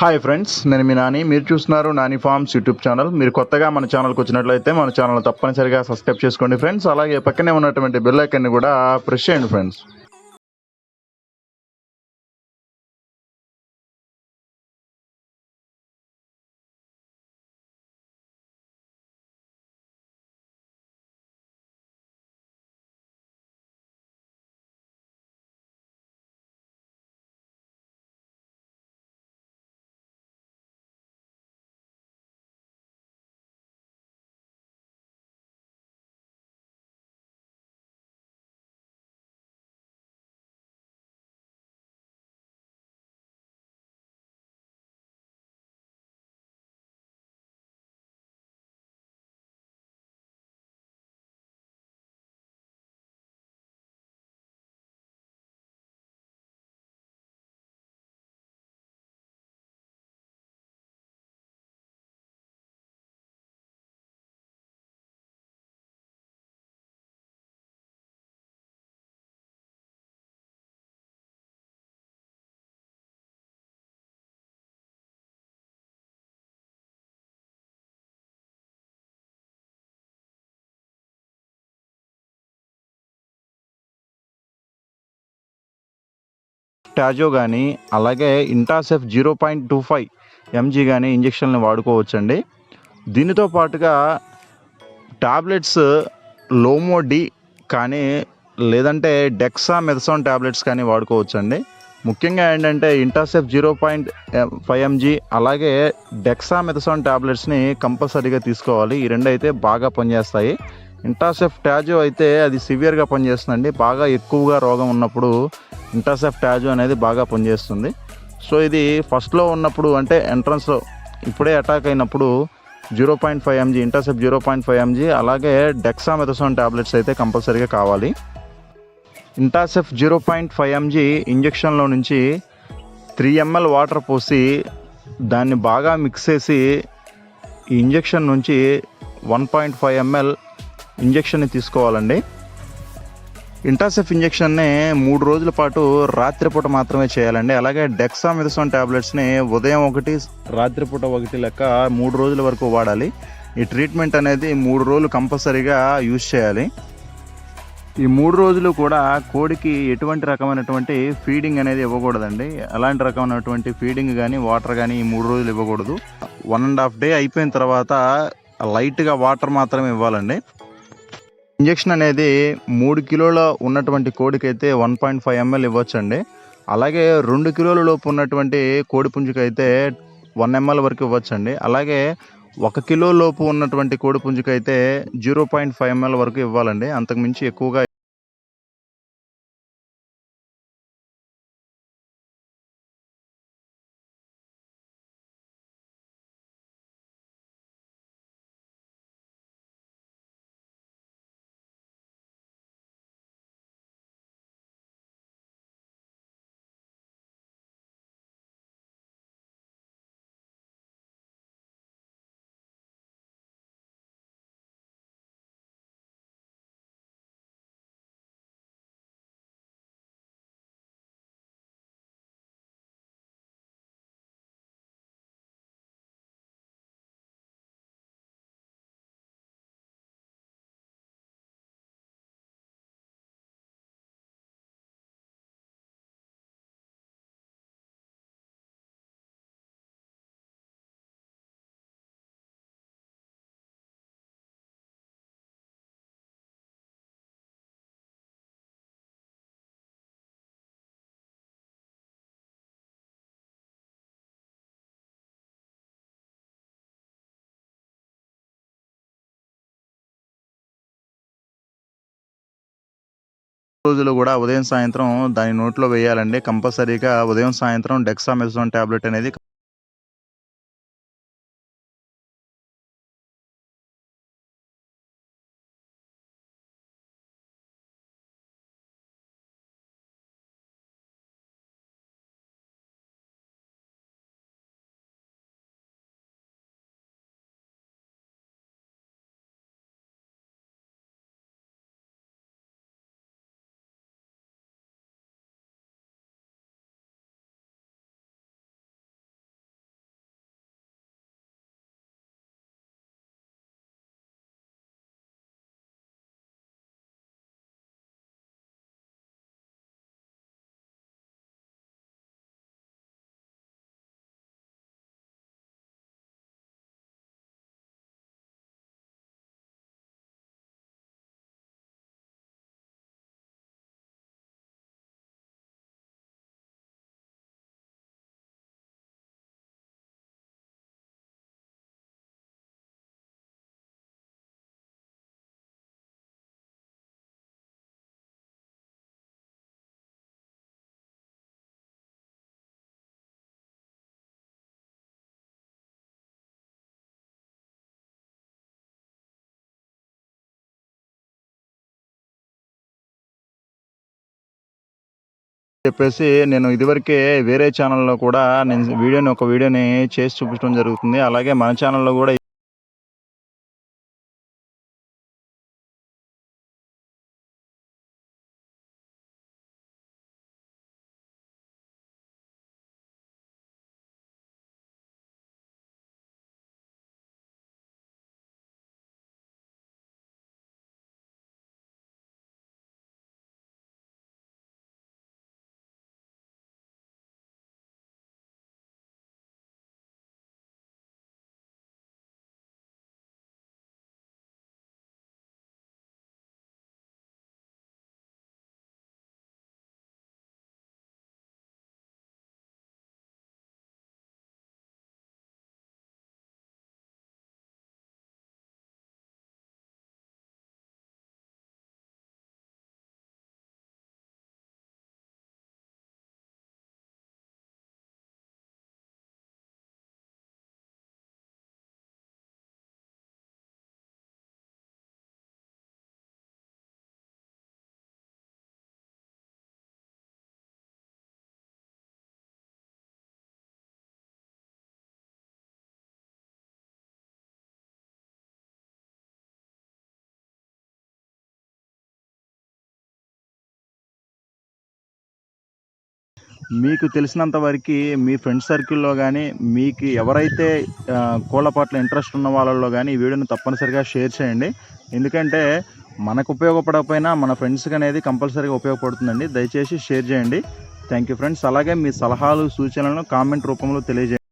Hi friends, నేను మీ నాని. మీరు చూస్తున్నారు నాని ఫార్మ్స్ యూట్యూబ్ ఛానల్. మీరు కొత్తగా మన ఛానల్కి వచ్చినట్లయితే మన ఛానల్ తప్పనిసరిగా సబ్స్క్రైబ్ చేసుకోండి ఫ్రెండ్స్. అలాగే పక్కనే ఉన్నటువంటి బెల్ ఐకాన్ని కూడా ప్రెస్ చేయండి ఫ్రెండ్స్. టాజో కానీ అలాగే ఇంటాసెఫ్ 0.25 ఎంజీ కానీ ఇంజెక్షన్లు వాడుకోవచ్చండి. దీనితో పాటుగా టాబ్లెట్స్ లోమోడి కానీ లేదంటే డెక్సామెథసోన్ టాబ్లెట్స్ కానీ వాడుకోవచ్చండి. ముఖ్యంగా ఏంటంటే ఇంటాసెఫ్ 0.5 ఎంజీ అలాగే డెక్సామెథసోన్ టాబ్లెట్స్ని కంపల్సరీగా తీసుకోవాలి. ఈ రెండు అయితే బాగా పనిచేస్తాయి. ఇంటాసెఫ్ టాజో అయితే అది సివియర్గా పనిచేస్తుందండి. బాగా ఎక్కువగా రోగం ఉన్నప్పుడు ఇంటాసెఫ్ టాజో అనేది బాగా పనిచేస్తుంది. సో ఇది ఫస్ట్లో ఉన్నప్పుడు అంటే ఎంట్రన్స్లో ఇప్పుడే అటాక్ అయినప్పుడు 0.5 ఎంజీ ఇంటాసెఫ్ 0.5 ఎంజీ అలాగే డెక్సామెథసోన్ టాబ్లెట్స్ అయితే కంపల్సరీగా కావాలి. ఇంటాసెఫ్ 0.5 ఎంజీ ఇంజెక్షన్లో నుంచి 3 ml వాటర్ పోసి దాన్ని బాగా మిక్స్ చేసి ఈ ఇంజెక్షన్ నుంచి 1.5 ml ఇంజెక్షన్ని తీసుకోవాలండి. ఇంటాసెఫ్ ఇంజెక్షన్ని 3 రోజుల పాటు రాత్రిపూట మాత్రమే చేయాలండి. అలాగే డెక్సామెథసోన్ టాబ్లెట్స్ని ఉదయం ఒకటి రాత్రిపూట ఒకటి లెక్క 3 రోజుల వరకు వాడాలి. ఈ ట్రీట్మెంట్ అనేది 3 రోజులు కంపల్సరీగా యూజ్ చేయాలి. ఈ 3 రోజులు కూడా కోడికి ఎటువంటి రకమైనటువంటి ఫీడింగ్ అనేది ఇవ్వకూడదండి. ఎలాంటి రకమైనటువంటి ఫీడింగ్ కానీ వాటర్ కానీ ఈ 3 రోజులు ఇవ్వకూడదు. 1.5 డే అయిపోయిన తర్వాత లైట్గా వాటర్ మాత్రమే ఇవ్వాలండి. ఇంజెక్షన్ అనేది 3 కిలోల ఉన్నటువంటి కోడికైతే 1.5 ml ఇవ్వచ్చండి. అలాగే 2 కిలోల లోపు ఉన్నటువంటి కోడి పుంజుకైతే 1 ml వరకు ఇవ్వచ్చండి. అలాగే 1 కిలో లోపు ఉన్నటువంటి కోడి పుంజుకైతే 0.5 ml వరకు ఇవ్వాలండి. అంతకుమించి ఎక్కువగా రోజులు కూడా ఉదయం సాయంత్రం దాని నోట్లో వేయాలండి. కంపల్సరీగా ఉదయం సాయంత్రం డెక్సామెథసోన్ టాబ్లెట్ అనేది చెప్పేసి నేను ఇదివరకే వేరే ఛానల్లో కూడా నేను ఒక వీడియోని చేసి చూపించడం జరుగుతుంది. అలాగే మన ఛానల్లో కూడా మీకు తెలిసినంత వరకు మీ ఫ్రెండ్ సర్కిల్లో కానీ మీకు ఎవరైతే కోళ్ళ పట్ల ఇంట్రెస్ట్ ఉన్న వాళ్ళల్లో కానీ ఈ వీడియోని తప్పనిసరిగా షేర్ చేయండి. ఎందుకంటే మనకు ఉపయోగపడకపోయినా మన ఫ్రెండ్స్కి అనేది కంపల్సరీగా ఉపయోగపడుతుందండి. దయచేసి షేర్ చేయండి. Thank you friends. అలాగే మీ సలహాలు సూచనలను కామెంట్ రూపంలో తెలియజేయండి.